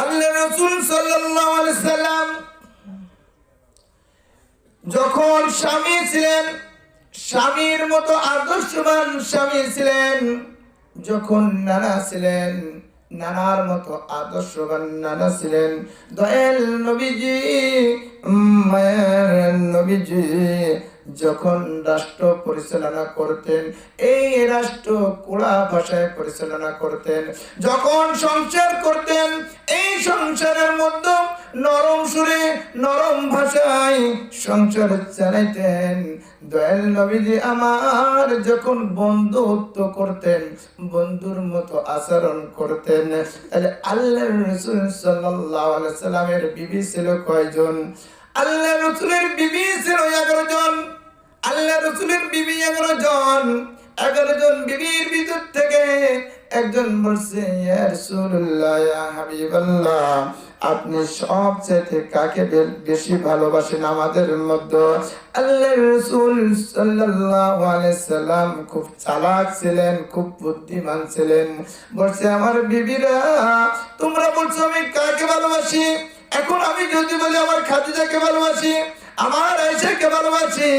আল্লাহ রাসূল সাল্লাল্লাহু আলাইহি সাল্লাম যখন স্বামী ছিলেন, স্বামীর মতো আদর্শবান স্বামী ছিলেন। যখন নানা ছিলেন, নানার মতো আদর্শবান নানা ছিলেন। দয়াল নবীজি, মায়ের নবীজি যখন রাষ্ট্র পরিচালনা করতেন, এই রাষ্ট্র কোড়া ভাষায় পরিচালনা করতেন। যখন সংসার করতেন, এই সংসারের মধ্যে নরম সুরে নরম ভাষায় সংসার চালাইতেন। দয়াল নবীজি আমার যখন বন্ধুত্ব করতেন, বন্ধুর মতো আচরণ করতেন। তাহলে আল্লাহর রাসূল সাল্লাল্লাহু আলাইহি সাল্লামের বিবি ছিল কয়জন? আল্লাহর রাসূলের বিবি ছিল 11 জন। আল্লাহর রাসূলের বিবি 11 জন। 11 জন বিবির ভিতর থেকে একজন বলছে, ইয়া রাসূলুল্লাহ, ইয়া হাবিবাল্লাহ, আপনি সবচেয়ে কাকে বেশি ভালোবাসেন আমাদের মধ্যে? আল্লাহর রাসূল সাল্লাল্লাহু আলাইহি সাল্লাম খুব চালাক ছিলেন, খুব বুদ্ধিমান ছিলেন। বলছে, আমার বিবিরা, তোমরা বলছো আমি কাকে ভালোবাসি, এখন আমি যদি বলি আমার খাদিজাকে ভালোবাসি, আমার আয়েশাকে ভালোবাসি,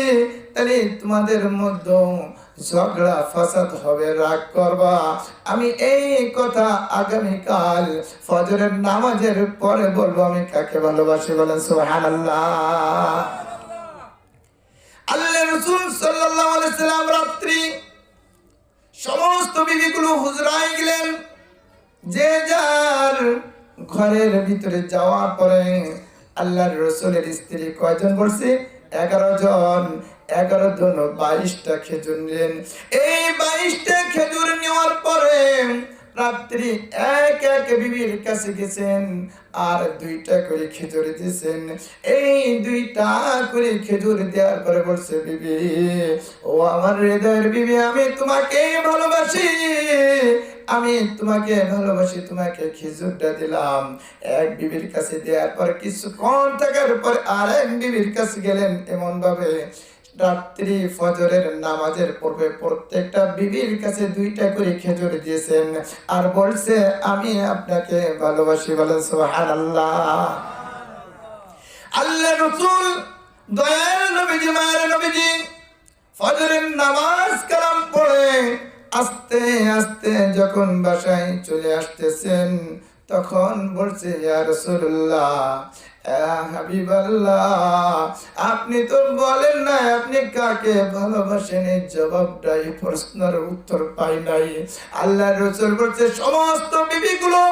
তাহলে তোমাদের মধ্যে ঝগড়া ফাসাদ হবে, রাগ করবা। আমি এই কথা আগামীকাল ফজরের নামাজের পরে বলবো আমি কাকে ভালোবাসি। বলেন সুবহানাল্লাহ। আল্লাহ রাসূল সাল্লাল্লাহু আলাইহি সাল্লাম রাত্রি সমস্ত বিবিগুলো হুজরায় গেলেন। যে যার ঘরের ভিতরে যাওয়ার পরে আল্লাহর রাসূলের স্ত্রী কয়জন বলছে? 11 জন। 11 জন 22টা খেজুর নিলেন। এই 22টা খেজুর নেওয়ার পরে রাত্রি এক এক বিবির কাছে গেছেন আর 2টা করে খেজুর দিয়েছেন। এই 2টা করে খেজুর দেওয়ার পরে বলছে, বিবি, ও আমার হৃদয়ের বিবি, আমি তোমাকে ভালোবাসি, আমি তোমাকে ভালোবাসি, তোমাকে খেজুরটা দিলাম। এক বিবির কাছে দেওয়ার পর কিছুক্ষণ থাকার পর আর এক বিবির কাছে গেলেন। এমন ভাবে রাত্রি ফজরের নামাজের পূর্বে প্রত্যেকটা বিবির কাছে 2টা করে খেজুর দিয়েছেন আর বলছে, আমি আপনাকে ভালোবাসি। বলেন সুবহানাল্লাহ। আল্লাহর রাসূল দয়াল নবীজি, মায়ের নবীজি ফজরের নামাজ কালাম পড়ে আস্তে আস্তে যখন বাসায় চলে আসতেছেন, তখন বলছে, ইয়া রাসূলুল্লাহ, ইয়া হাবিবাল্লাহ, আপনি তো বলেন না আপনি কাকে ভালোবাসেন। এই জবাবটা, এই প্রশ্নের উত্তর পাই নাই। আল্লাহর রাসূল বলছে, সমস্ত বিবিগুলো